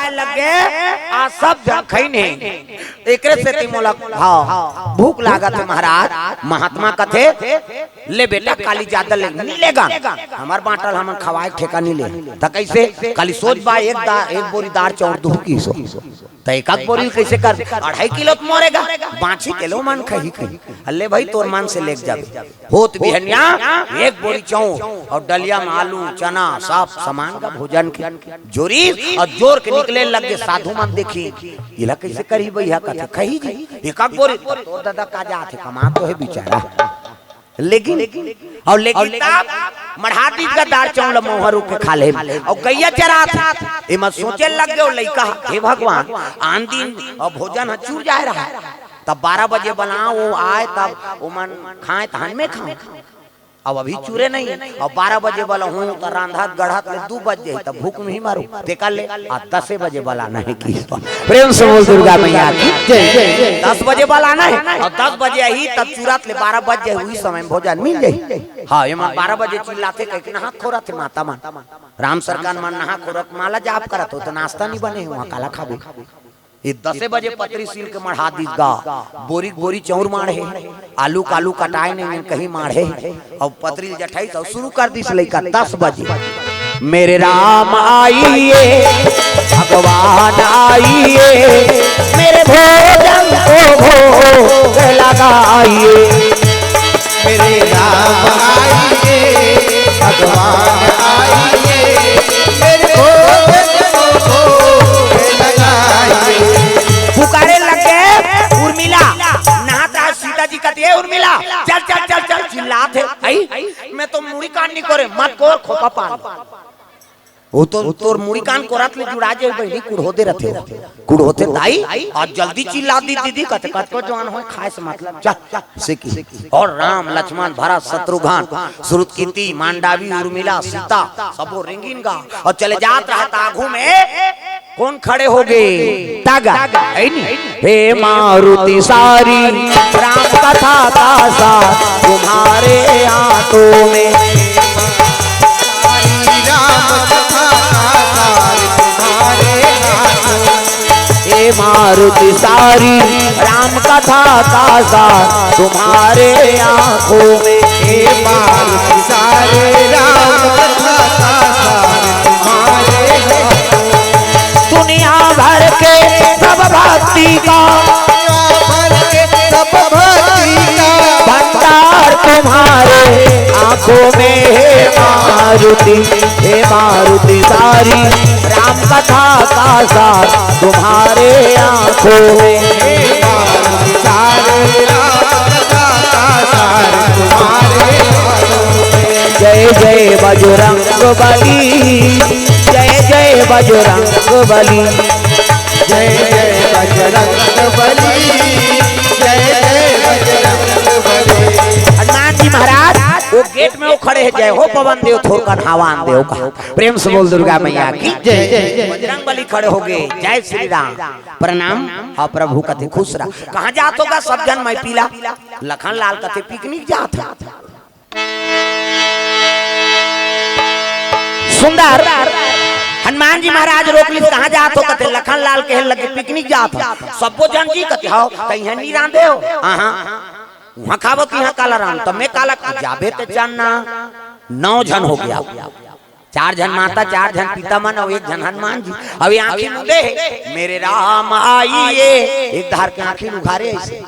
बताए लगे आ सब जन खैने एकरे से तिमोलक भाव भूख लागत है महाराज। महात्मा कथे ले बेटा काली ज्यादा ले लेगा हमार बाटल हमन खवाए ठेका नहीं ले त कैसे खाली सोच बा एक बोरी दार चाउर दू की सो त एक बोरी कैसे कर 2.5 किलो मरेगा 5 किलो मन खही खही अल्ले भाई तोर मन से लेके जाबे होत बिहनिया एक बोरी चाउर और डलिया में आलू चना सब सामान का भोजन के जोरी और जोर के निकले लगे साधु मन देखी इला कैसे करी भैया कथे खही जी एक बोरी तोर दादा का जाथे कमा तो है बेचारा लेकिन मढ़ाती का दार चावल मोहरू के खा ले और गैया चरा था ए मत सोचे लग गयो लइका हे भगवान आन दिन और भोजन चूर जाए रहा तब 12 बजे बनाओ आए तब उमन खाए तहन में खाए अब अभी चूरे नहीं है और 12 बजे वाला हूँ तो रांधा गढ़त ले 2 बज जाए तब भूख में ही मारू देखा ले आ 10 बजे वाला नहीं की प्रेम से बोल दुर्गा मैया की जय जय 10 बजे वाला नहीं और 10 बजे ही तब चूरत ले 12 बज जाए हुई समय भोजन मिल जाए। हाँ ये 12 बजे चिल्लाते कह नहा खोरा थे माता मन राम सरकार मन नहा खोरत माला जाप करत हो तो नाश्ता नहीं बने वहाँ काला खाबे ये 10 बजे पत्री सील के मढ़ा दीगा बोरी बोरी चौर माढ़े आलू कालू कटाए नहीं कहीं माढ़े और पत्री जठाई तो शुरू कर दी लइका 10 बजे मेरे राम आइए भगवान आइए मेरे भोजन को भोग लगाइए मेरे राम आइए भगवान आइए मेरे भोजन को भोग लगाइए। पुकारे लगे उर्मिला नहाता सीता जी कहती है उर्मिला चल चल चल चल चिल्लाते आई मैं तो मुड़ी कान नहीं करे मत को खोपा पान वो तो तोर मुड़ी कान कोरात ले जुड़ा जाए बहनी कुड़होदे रहते कुड़ होते दाई आज जल्दी चिल्ला दी दीदी कहते कतो जवान हो खाए से मतलब चल से की और राम लक्ष्मण भरत शत्रुघ्न सुरुतकीर्ति मांडवी उर्मिला सीता सबो रिंगिन गा और चले जात रहता आगू में कौन खड़े हो गए तागा हे मारुति सारी राम कथा का साथ तुम्हारे हाथों में हे मारुति सारी राम कथा का साथ तुम्हारे आंखों में हे मारुति सारे राम कथा का साथ तुम्हारे दुनिया भर के सब भक्ति का भंडार तुम्हारे आंखों में हे मारुति सारी राम कथा का साथ तुम्हारे आंखों में हे मारुति सारे राम कथा का साथ तुम्हारे जय जय बजरंग बली जय जय बजरंग बली जय जय बजरंग बली जय जय बजरंग बली। हनुमान जी महाराज वो गेट में वो खड़े हैं जय हो पवन देव थोर का धावान देव का प्रेम से बोल दुर्गा मैया की जय जय। बजरंग बली खड़े हो गए जय श्री राम प्रणाम और प्रभु कथे खुश रहा कहाँ जात होगा सब जन मैं पीला लखन लाल कथे पिकनिक जात सुंदर हनुमान जी महाराज रोक ली कहाँ जात हो कहते लखन लाल कहे लगे पिकनिक जात हो सबको जन जी कहते हो कहीं नहीं रांधे हो वहाँ खावत यहाँ काला राम तब मैं काला जाबे ते जानना 9 जन हो गया 4 जन माता 4 जन पिता मन और 1 जन हनुमान जी अभी आंखी मुदे मेरे राम आइए एक धार के आंखी उघारे ऐसे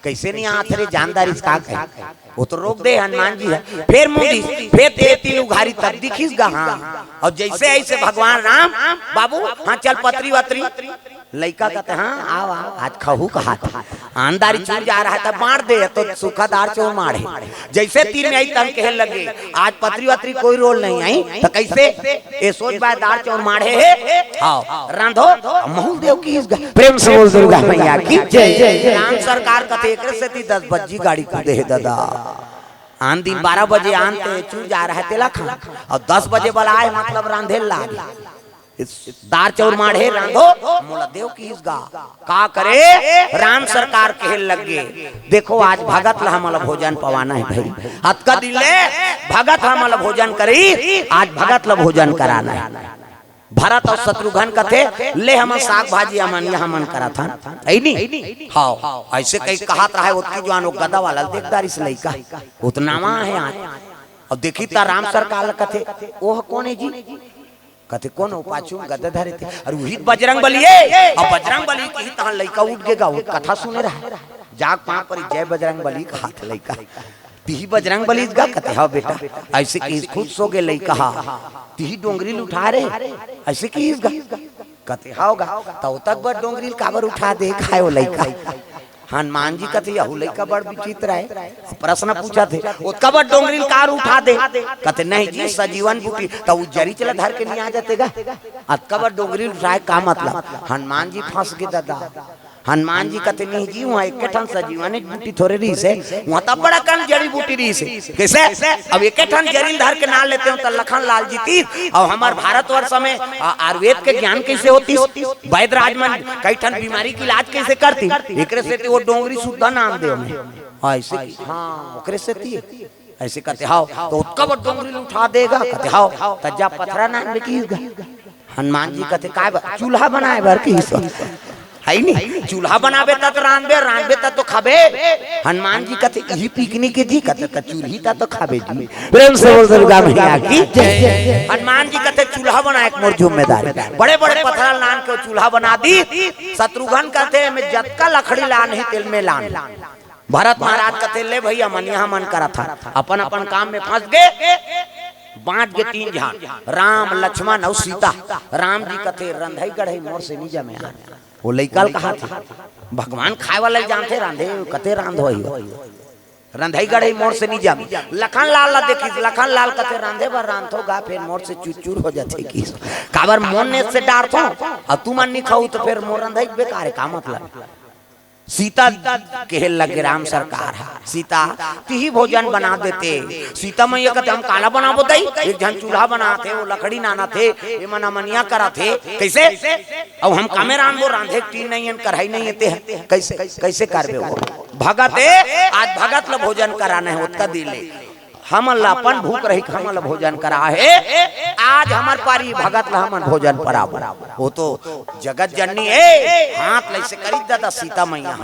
कैसे नहीं आत रे जानदार इसका है वो तो रोक दे हनुमान जी है फिर मुंडी फिर तेती उघारी तब दिखीस गा और जैसे ऐसे भगवान राम बाबू हाँ चल पत्री वत्री लइका कहते हाँ आओ आज खहू कहा था आंदारी चूर जा रहा था मार दे तो सुखादार चोर मारे जैसे तीर में आई तब कहे लगे आज पत्री वत्री कोई रोल नहीं आई तो कैसे ये सोच बाय दार चोर मारे है आओ रांधो महू देव की प्रेम से बोल दुर्गा मैया की जय जय। राम सरकार कहते एक से 10 बजे गाड़ी को दे दादा आन दिन 12 बजे आनते चूर जा रहा है तेला खा और 10 बजे वाला आए मतलब रांधे लागे दार चौर माढ़े रांधो मोला देव की इसगा का करे राम सरकार कहे लगे देखो आज भगत ला हमला भोजन पवाना है भाई अतका दिन ले भगत हमला भोजन करी आज भगत ला भोजन कराना है भरत और शत्रुघ्न कथे ले हम साग भाजी अमन यहाँ मन करा था ऐ नहीं हाँ ऐसे कहीं कहा रहा है उतनी जवान गदा वाला देखदार इस लइका उतनावा है आज और देखी ता राम सरकार कथे ओह कौन है जी कथे कौन पाछू गदा धरे थे और वही बजरंग बली है और बजरंग बली की तहां लइका उठ गेगा वो कथा सुने रहा जाग पा पर जय बजरंग बली का हाथ लइका तिही बजरंग बली गा कते हाँ बेटा ऐसे की खुद सो गे लइका तिही डोंगरी उठा रे ऐसे की गा कते हाओगा तो तक बड़ डोंगरी काबर उठा दे खायो लइका हनुमान जी कथे यहू लइका बड़ विचित्र है प्रश्न पूछा थे उसका बड़ डोंगरी कार उठा दे कते नहीं जी सजीवन बूटी तो जरी चला धर के नहीं आ जातेगा अतका बड़ डोंगरी उठाए का मतलब हनुमान जी फंस गए दादा हनुमान जी कते नहीं जी वहाँ एक ठन सजीवन बूटी थोड़े रही से वहाँ तब बड़ा कन जड़ी बूटी रही से कैसे अब एक ठन जड़ी धर के ना लेते हो तो लखन लाल जी तीर और हमारे भारतवर्ष में आयुर्वेद के ज्ञान कैसे होती वैद्य राजमन कई ठन बीमारी की इलाज कैसे करती एक से वो डोंगरी शुद्ध नाम दे ऐसे हाँ ओकरे से ऐसे कहते हाओ तो उसका वो डोंगरी उठा देगा कहते हाओ तज्जा पथरा नाम बेकीगा हनुमान जी कहते का चूल्हा बनाए भर की है नहीं चूल्हा बनाबे ता तो रांधबे ता तो खाबे हनुमान जी कहते यही पिकनिक जी कहते ता चूल्ही ता तो खाबे जी प्रेम से बोल दुर्गा मैया की हनुमान जी कहते चूल्हा बनाए एक मोर जिम्मेदारी बड़े बड़े पत्थर लान के चूल्हा बना दी शत्रुघ्न कहते मैं जतका लकड़ी लान है तेल में लान भरत महाराज कहते ले भैया मन यहाँ मन करा था अपन अपन काम में फंस गए बांट के तीन जहां राम लक्ष्मण और सीता राम जी कहते रंधई गढ़ई मोर से नीचे में आ वो लइकाल कहा था भगवान खाए वाले जानते रांधे कते रांध होई रंधई गढ़ई मोर से नहीं जामी लखन लाल ला देखी लखन लाल कते रांधे पर रांधो गा फिर मोर से चूर हो जाते की काबर मोन ने से डार थो अब तू मन नहीं खाऊ तो फिर मोर रंधई बेकार है का मतलब सीता कहे लगे राम सरकार सीता तिही भोजन बना देते सीता मैया कहते हम काला बना बोतई एक जन चूल्हा बनाते वो लकड़ी नाना थे ये मना मनिया करा थे कैसे अब हम कामे राम वो रांधे तीन नहीं कढ़ाई नहीं आते हैं कैसे कैसे करबे वो भगत आज भगत ला भोजन कराना है उसका दिले हमन ला अपन भूख रही हमन ला भोजन करा है आज हमार पारी भगत ला हमन भोजन परा वो तो जगत जननी है हाथ लैसे करी दादा सीता मैया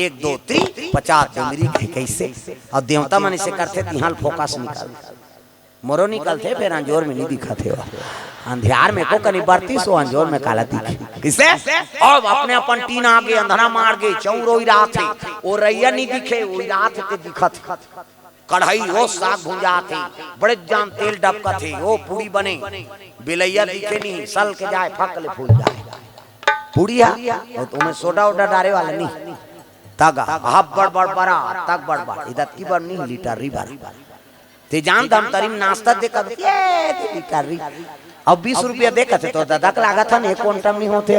1 2 3 50 डोंगरी कैसे और देवता मन इसे करते यहाँ फोकस निकाल मोरो निकलते फिर अंजोर में नहीं दिखाते अंधियार में को कनी बरती सो अंजोर में काला दिखे किसे अब अपने अपन टीन आगे अंधरा मार गए चौरो रात है वो रैया नहीं दिखे वो रात के दिखत कढ़ाई हो साग भुंजा थे बड़े जान तेल डबका थे वो पूरी बने बिलैया दिखे नहीं सल के जाए फकले फूल जाए पूड़िया और तुम्हें सोडा ओडा डारे वाला नहीं तगा हब बड़ बड़ बड़ा तक बड़ बड़ इधर की बड़ नहीं लीटर री बार ते जान दम तरीम नाश्ता देखा ये लीटर री अब 20 रुपया देखा थे तो दादा का लागत था एक क्विंटल नहीं होते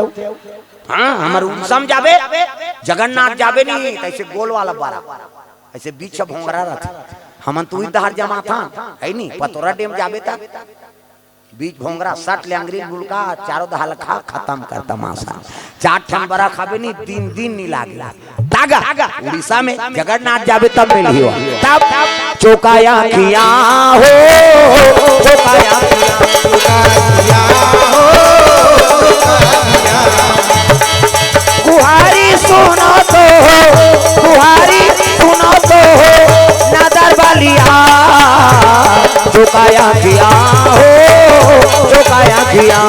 हाँ हमारे उनसम जाबे जगन्नाथ जाबे नहीं ऐसे गोल वाला बारा ऐसे बीच भोंगरा रहता हमन तू दहार जमा था है नहीं पतोरा डेम जाबे था बीच भोंगरा 60 लेंगरी गुलका चारों दहाल खा खत्म कर तमाशा 4 ठन बरा खाबे नहीं 3 दिन नहीं लागे तागा उड़ीसा में जगन्नाथ जाबे तब मिली हो तब चौकाया किया हो चौकाया किया हो कुहारी सुनो तो कुहारी सुनो तो नजर बलिया चौकाया किया हो चौकाया किया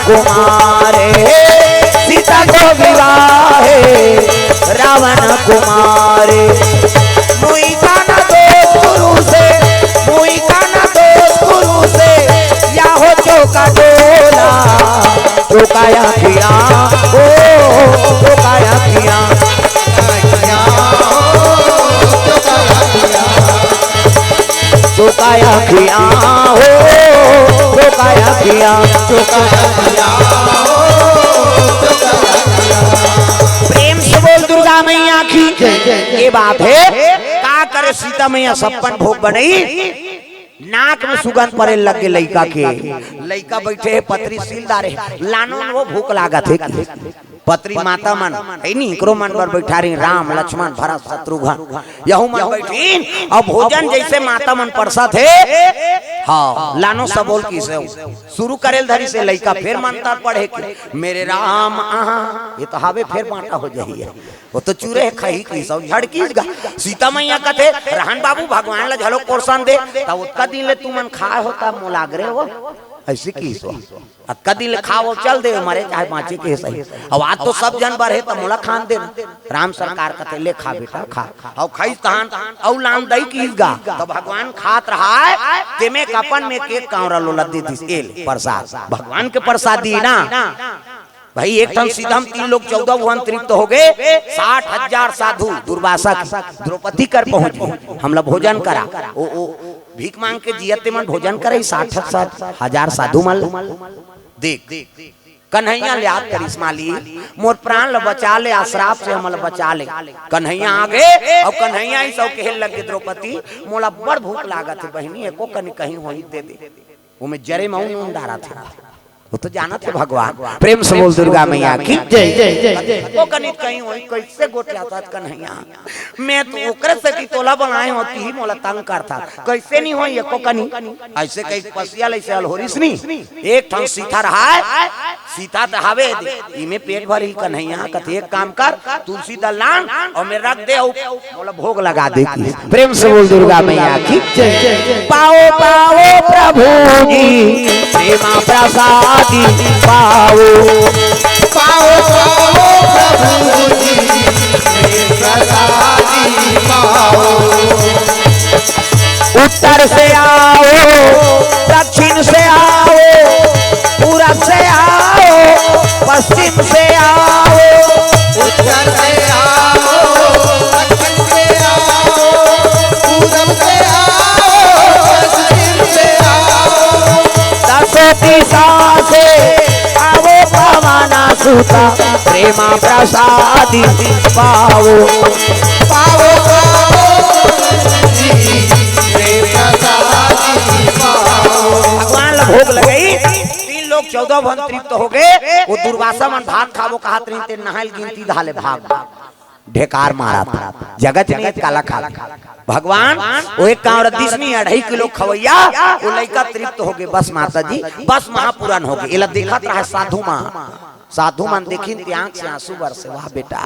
कुमारे सीता को विवाहे रावण कुमारे मुई काना दोष गुरु से मुई काना दोष गुरु से या हो चौका डोला चौकाया किया ओ चौकाया किया चुकाया खिया हो, चुकाया खिया, चुकाया खिया हो, चुकाया खिया। प्रेम से बोल दुर्गा मैया की ये बात है। का करे सीता मैया छप्पन भोग बनई, नाक में सुगंध पड़े लग गए लइका के। लइका बैठे है पत्री सीलदार है, लानो वो भूख लागत है कि पत्री माता मन है नी करो मन पर बैठा रही राम लक्ष्मण भरत शत्रुघ्न यहू मन बैठी और भोजन जैसे माता मन परसा थे। हाँ लानो सब बोल की से शुरू करेल धरी से लइका फिर मंत्र पढ़े कि मेरे राम आहा ये तो हावे फिर बांटा हो जाइए। वो तो चूरे खही की सब झड़की गा सीता मैया कथे रहन बाबू भगवान ला झलो कोरसन दे तब उत्का दिन ले तुमन खा होता मोलागरे हो ऐसे की सो अक्का दिन खाओ चल दे मरे चाहे बाँचे के सही। अब आज तो सब जन बर है तो मोला खान दे राम सरकार कथे ले खा बेटा खा और खाई तहान और लान दई की गा तो भगवान खात रहा है तेमे कपन में केक कावरा लोला दे दिस एल प्रसाद भगवान के प्रसादी ना भाई। एक टन सीधा हम 3 लोग 14 भुवन तृप्त हो गए। 60,000 साधु दुर्वासा द्रौपदी कर पहुंचे हमला भोजन करा ओ भीख मांग के जियते मन भोजन करे 60,000 साधु मल देख कन्हैया ले याद करिस माली मोर प्राण ल बचा ले आश्राप से हमल बचा ले। कन्हैया आगे और कन्हैया ही सब कहे लगे द्रौपदी मोला बड़ भूख लागत है बहनी एको कनी कहीं होई दे दे वो में जरे मऊन डारा था वो तो जाना थे भगवान। प्रेम से बोल दुर्गा मैया की जय जय जय। वो कनित कहीं होई कैसे गोटिया था कन्हैया मैं तो ओकरे से की तोला बनाए होती ही मोला तंग करता कैसे नहीं होई एको कनी ऐसे कई पसिया ले चल होरिस नी एक ठन सीता रहा है सीता तो हावे इमे पेट भर ही कन्हैया कथे एक काम कर तुलसी दलान और मैं रख दे मोला भोग लगा दे। प्रेम से बोल दुर्गा मैया की जय जय। पाओ पाओ प्रभु जी प्रेमा प्रसाद पाओ पाओ पाओ प्रभु जी प्रसादी पाओ। उत्तर से आओ दक्षिण से आओ पूरब से आओ पश्चिम से आओ। उत्तर से आओ दक्षिण से आओ पूरब से आओ पश्चिम से आओ। 10 दिशा से आओ पवना सुता प्रेमा प्रसादी पाओ पाओ भगवान ला भोग लगई 3 लोग 14 भन तृप्त हो गए। वो दुर्वासा मन भात खाबो कहत रही ते नहाल गिनती धाले भाग ढेकार मारा था जगत ने काला खा भगवान वो एक कांवड़ दिसनी 2.5 किलो खवैया वो लइका तृप्त हो गए। बस माता जी बस महापुराण हो गए एला देखत रहा साधु मन देखी आंख से आंसू बरसे वाह बेटा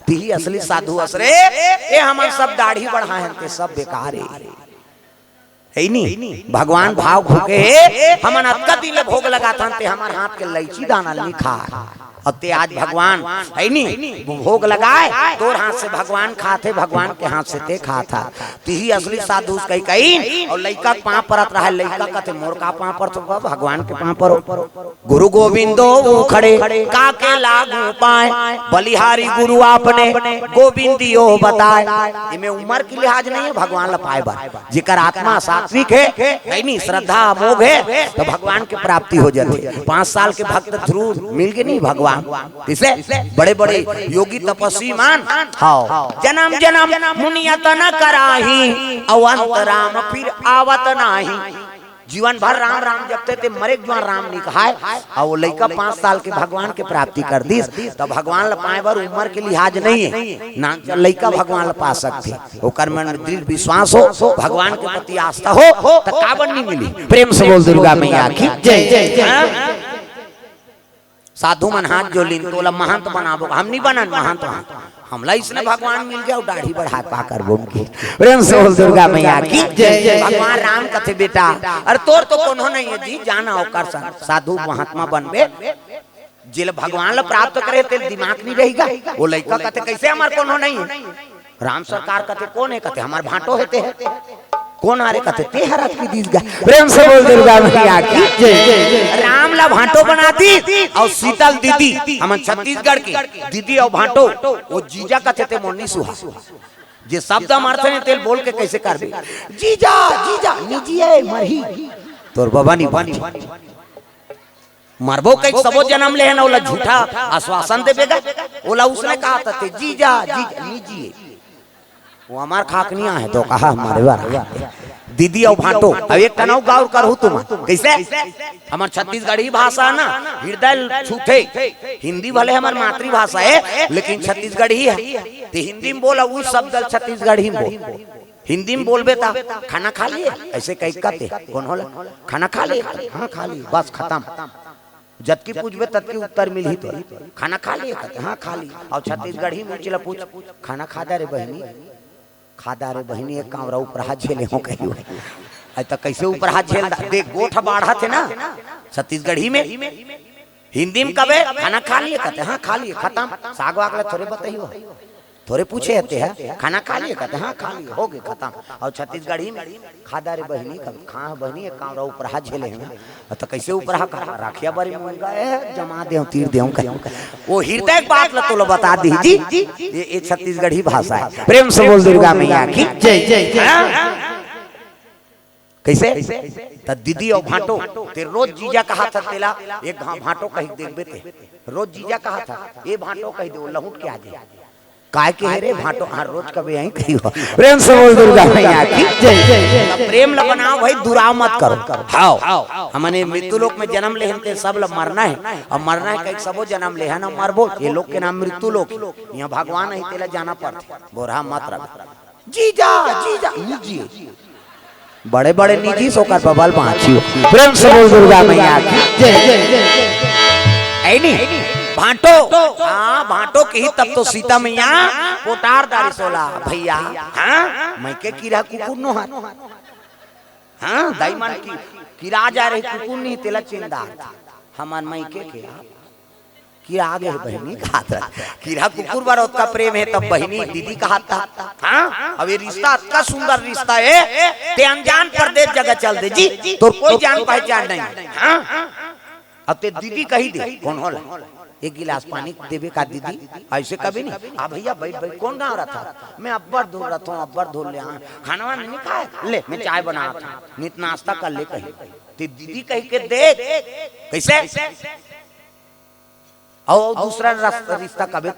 ती असली साधु असरे ये हमन सब दाढ़ी बढ़ा है सब बेकार है नहीं। भगवान भाव भूखे हमन अतका दिन भोग लगाता ते हमार हाथ के लईची दाना लिखा और ते आज भगवान है नहीं भोग लगाए तोर हाथ से भगवान खाते भगवान के हाथ से ते खाता ती असली साधु कही कही और लइका पांव परत रहा लइका कहते मोर का पांव पर तो भगवान के पांव पर गुरु गोविंदो खड़े काके लागू पाए बलिहारी गुरु आपने गोविंदियो बताए। इमे उम्र की लिहाज नहीं है भगवान लपाए बार जिकर आत्मा सात्विक है नहीं श्रद्धा मोह है तो भगवान की प्राप्ति हो जाती है। 5 साल के भक्त ध्रुव मिल गए नहीं भगवान इसलिए बड़े बड़े योगी तपस्वी मान हाँ जन्म जन्म मुनियत न कराही अवंत राम फिर आवत नाही। जीवन भर राम राम जपते थे मरे जवान राम नहीं कहा और वो लड़का 5 साल के भगवान के प्राप्ति कर दी तो भगवान पाए बार उम्र के लिहाज नहीं है ना लड़का भगवान पा सकते ओकर मन में दृढ़ विश्वास हो भगवान के प्रति आस्था हो तो कावन नहीं मिली। प्रेम से बोल दुर्गा मैया की जय जय। साधु मन हाथ जो लीन तोला महंत बनाबो हम नहीं बनन महंत हमला इसने भगवान मिल गया दाढ़ी बढ़ा पाकर बोल की। प्रेम से बोल दुर्गा मैया की जय। भगवान राम कथे बेटा अरे तोर तो कोनो नहीं है जी जाना ओकर साधु महात्मा बनबे जिल भगवान ला प्राप्त करे तेल दिमाग नहीं रहेगा। वो लइका कथे कैसे हमार कोनो नहीं है राम सरकार कथे कौन है कथे हमार भाटो हेते कौन आ रे कथे ते हरत की दीस गा। प्रेम से बोल दुर्गा मैया की जय। राम ला भाटो बना दी और शीतल दीदी हम छत्तीसगढ़ की दीदी और भाटो वो जीजा कथे ते मोनी सुहा जे शब्द मारते हैं तेल बोल के कैसे कर दे जीजा जीजा निजी है मरही तोर बाबा नहीं बानी मरबो कई सबो जन्म ले है ना ओला झूठा आश्वासन देबेगा ओला उसने कहा था ते जीजा जीजा निजी है वो हमार खाकनिया है तो कहा हमारे बार दीदी और भाटो अब एक तनाव गाँव करू तुम कैसे हमार छत्तीसगढ़ी भाषा है ना हृदय छूटे हिंदी भले हमार मातृभाषा है लेकिन छत्तीसगढ़ी है तो हिंदी में बोला वो शब्द छत्तीसगढ़ी में बोल हिंदी में बोलबे ता खाना खा लिए ऐसे कई कहते कौन होला खाना खा लिए हाँ खा लिए बस खत्म जब की पूछबे तब की उत्तर मिल ही तो खाना खा लिए कहते हाँ खा ली और छत्तीसगढ़ी में चला पूछ खाना खादा रे बहनी खादा रे बहनी एक कामरा ऊपर हाथ झेले हो कही आज तक कैसे ऊपर हाथ झेल देख गोठ बाढ़ा थे ना छत्तीसगढ़ी में हिंदी में कबे खाना खा लिए कहते हाँ खा लिए खत्म साग वाग थोड़े बताइयो थोड़े पूछे आते हैं खाना खा लिए कहते हाँ खा लिए हो गए खत्म और छत्तीसगढ़ी में खादा रे बहनी कभी खा बहनी एक कामरा ऊपर हाथ झेले हैं तो कैसे ऊपर हाथ राखिया बारी मुंगा जमा दे तीर दे वो हृदय बात ला तो बता दी जी ये छत्तीसगढ़ी भाषा है प्रेम से बोल दुर्गा मैया की जय जय कैसे तो दीदी और भाटो ते रोज जीजा कहा था तेला एक भाटो कही देखबे ते रोज जीजा कहा था ये भाटो कही दे लहुट के आ जाए काय के रे भाटो हर रोज कभी यहीं कही हो प्रेम से बोल दुर्गा मैया की जय जय प्रेम ल बनाओ भाई दुराव मत करो हाओ हमने मृत्यु लोक में जन्म ले हम सब ल मरना है और मरना है कई सबो जन्म ले है ना मरबो ये लोग के नाम मृत्यु लोक यहाँ भगवान है तेला जाना पड़ता बोरा मत रख जीजा जीजा निजी बड़े बड़े निजी सोकर बबल पांचियो प्रेम से बोल दुर्गा मैया की जय जय ऐ नहीं भाटो हाँ भाटो की ही तब तो सीता मैया पोटार दारी सोला भैया हाँ मैं के कीड़ा कुकुर नो हाँ दाईमान की कीड़ा जा रही कुकुर नहीं तेला चिंदार हमार मैं के कीड़ा आगे है बहनी खाता कीड़ा कुकुर बार का प्रेम है तब बहनी दीदी कहा हाँ अब ये रिश्ता इतना सुंदर रिश्ता है ते अनजान परदेश जगह चल दे जी तो कोई जान पहचान नहीं हाँ अब ते दीदी कही दे कौन होला एक गिलास पानी देवे का दीदी ऐसे कभी नहीं आ भैया बैठ बैठ कौन गाँव रहा था मैं अब्बर धो रहा था अब्बर धो ले खाना नहीं खाए ले मैं चाय बना था नित नाश्ता कर ले कहीं तो दीदी कही के देख कैसे और दूसरा रिश्ता कभी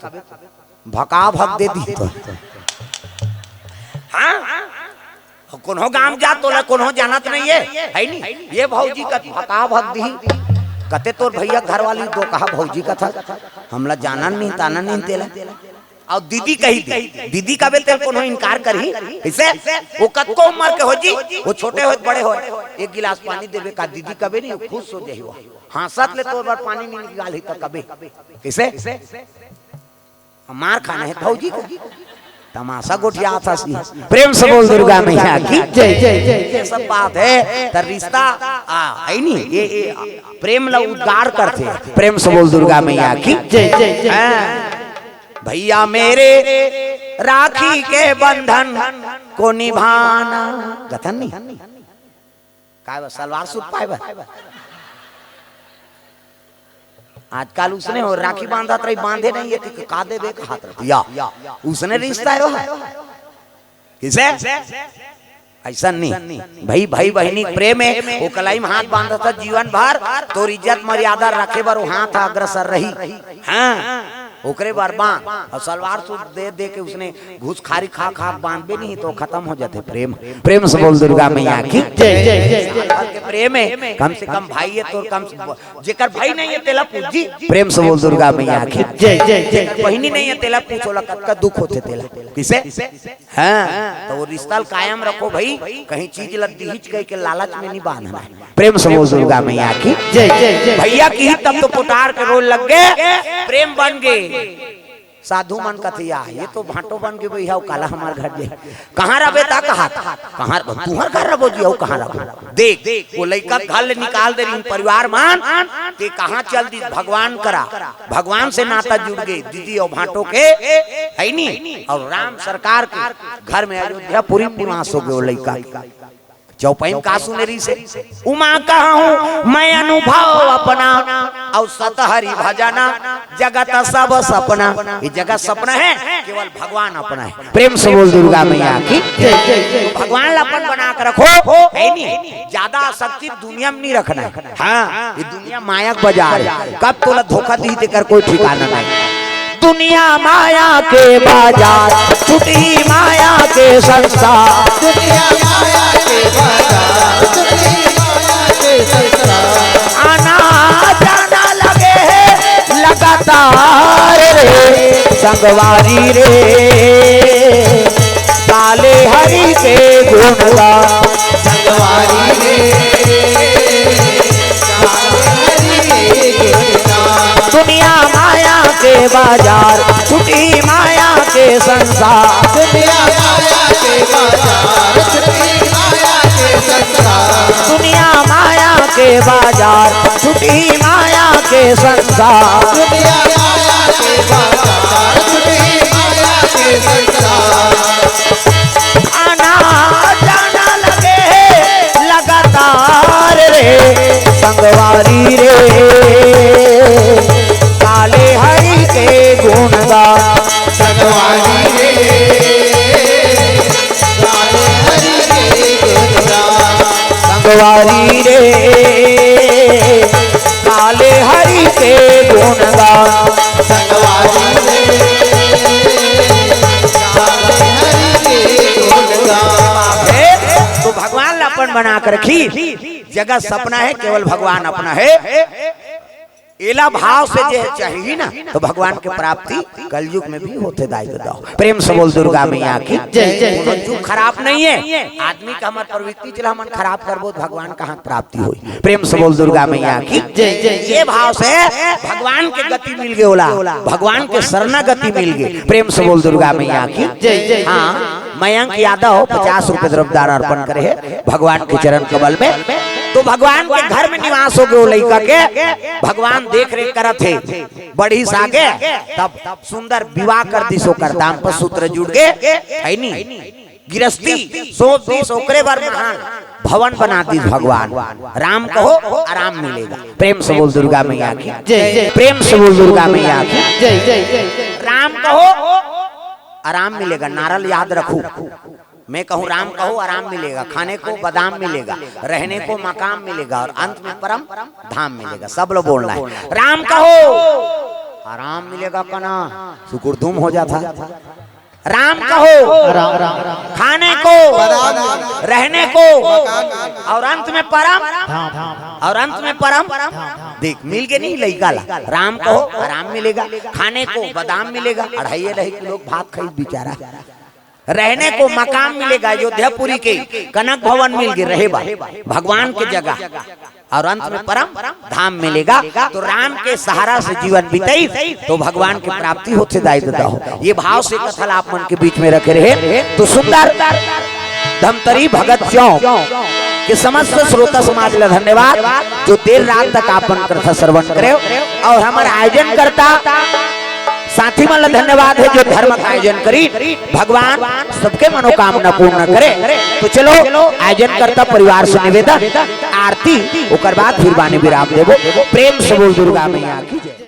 भका भग दे दी तो हाँ कौन गाँव जा तो कौन जानत नहीं है नहीं ये भौजी का भका भग दी कहते तोर भैया घर वाली दो कहा भौजी का था हमला जाना नहीं ताना नहीं तेला और दीदी कही दीदी का भी तेल कोनो इनकार करी इसे वो कतको उम्र के हो जी वो छोटे हो बड़े हो एक गिलास पानी देवे का दीदी कभी नहीं खुश हो जाए हाँ साथ ले तो बार पानी नहीं निकाल ही तो कभी किसे मार खाना है भौजी को तमाशा गोठिया था प्रेम से बोल दुर्गा मैया की जय जय जय सब बात है तर रिश्ता है नहीं ये प्रेम ला उद्गार करते प्रेम से बोल दुर्गा मैया की जय जय जय भैया मेरे राखी के बंधन को निभाना गथन नहीं काय सलवार सूट पाए आजकल उसने और राखी बांधा तो बांधे नहीं है का देवे हाथ या उसने रिश्ता है किसे ऐसा नहीं भाई भाई बहनी प्रेम है वो कलाई में हाथ बांधा था जीवन भर तो इज्जत मर्यादा रखे बार हाथ अग्रसर रही हाँ ओकरे बार बांध और सलवार सूट दे दे के उसने घुस खारी खा खा बांध भी नहीं तो खत्म हो जाते प्रेम प्रेम से बोल दुर्गा मैया की जय जय जय प्रेम है कम से कम भाई है तो कम जेकर भाई नहीं है तेला पूजी प्रेम से बोल दुर्गा मैया की जय जय जय बहनी नहीं है तेला पूछोला का दुख होते तेला किसे हाँ तो वो रिश्ता कायम रखो भाई कहीं चीज लद्दी हिच कह के लालच में नहीं बांधना प्रेम से बोल दुर्गा मैया की जय जय भैया की ही तब तो पुटार के रोल लग गए प्रेम बन गए साधु मन कथिया ये तो भाटो बन के भैया काला हमार घर जे कहाँ रहे था कहा कहाँ तुहर घर रहो जी हो कहाँ रहो देख वो लड़का घर निकाल दे रही परिवार मान ते कहाँ चल दी भगवान करा भगवान से नाता जुड़ गए दीदी और भाटो के है नहीं और राम सरकार के घर में अयोध्या पूरी निवास हो गए वो लड़का चौपाई का सुनेरी से उमा कहा हूँ मैं अनुभव अपना और सतहरी भजना जगत सब सपना। ये जगत सपना है, केवल भगवान अपना है। प्रेम से बोल दुर्गा मैया की जय। भगवान अपन बना कर रखो, है नहीं ज्यादा आसक्ति दुनिया में नहीं रखना है। हाँ, ये दुनिया माया का बाजार है, कब तोला धोखा दी देकर कोई ठिकाना नहीं। दुनिया माया के बाजार, छुटी माया के संसार। दुनिया माया के बाजार, छुटी माया के संसार। आना जाना लगे है लगातार रे संगवारी रे, काले हरि के गुण गा संगवारी रे, दुनिया माया के बाजार, छुटी माया के संसार। दुनिया माया के बाजार, छुटी माया के संसार। दुनिया माया के बाजार, छुटी माया के संसार। दुनिया माया के बाजार, छुटी माया के संसार। आना जाना लगे लगातार रे संगवारी रे, काले हरि के गुण गा संगवारी रे, काले हरि के गुण गा। संगवारी रे, काले हरि के गुण गा। संगवारी रे, काले हरि के गुण गा। तो भगवान अपन बना कर रखी, जगत सपना है, केवल भगवान अपना है। एला भाव से जे चाहिए ना तो भगवान के प्राप्ति कलयुग में भी होते दायित्व दो। प्रेम से बोल दुर्गा मैया की जय। जो खराब नहीं है, आदमी का हमार प्रवृत्ति चला मन खराब करबो भगवान कहाँ प्राप्ति हुई। प्रेम से बोल दुर्गा मैया की जय। ये भाव से भगवान के गति मिल गए, ओला भगवान के शरणा गति मिल गए। प्रेम से बोल दुर्गा मैया की जय। हाँ, मयंक यादव 50 रुपए द्रव्यदान अर्पण करे है भगवान के चरण कमल में। तो भगवान के घर में निवास हो गए लड़का के, भगवान देख रेख करत थे बड़ी सागे, तब सुंदर विवाह कर दी सो कर दाम पर सूत्र जुड़ गए, है नहीं गिरस्ती सोच दी सोकरे बार महान भवन बना दी भगवान। राम कहो आराम मिलेगा। प्रेम से बोल दुर्गा मैया की जय। प्रेम से बोल दुर्गा मैया की जय। राम कहो आराम मिलेगा, नारल याद रखो। मैं कहूँ राम कहो आराम मिलेगा, खाने को बादाम मिलेगा, रहने को मकाम मिलेगा और अंत में परम धाम मिलेगा। सब लोग बोलना है राम कहो आराम मिलेगा, कना सुकुरधुम हो जाता। राम कहो खाने को रहने को और अंत में परम देख मिल के नहीं लइका ला। राम कहो आराम मिलेगा, खाने को बादाम मिलेगा, 2.5 किलो भात खाई बेचारा, रहने को मकाम मिलेगा, अयोध्यापुरी के कनक भवन मिल गए रहेगा भगवान के जगह, और अंत में परम धाम मिलेगा। तो राम के सहारा से जीवन बीतई तो भगवान की प्राप्ति होते दायित्व दो। ये भाव से कथल आप मन के बीच में रखे रहे तो सुंदर धमतरी भगत चौक के समस्त श्रोता समाज ला धन्यवाद जो देर रात तक आपन कथा श्रवण करे। और हमारा आयोजन करता साथी मन धन्यवाद है जो धर्म का आयोजन करी। भगवान सबके मनोकामना पूर्ण करे। तो चलो आयोजन करता परिवार से निवेदन आरती ओकर बाद फिर बानी विराम देवो। प्रेम से बोल दुर्गा मैया की जय।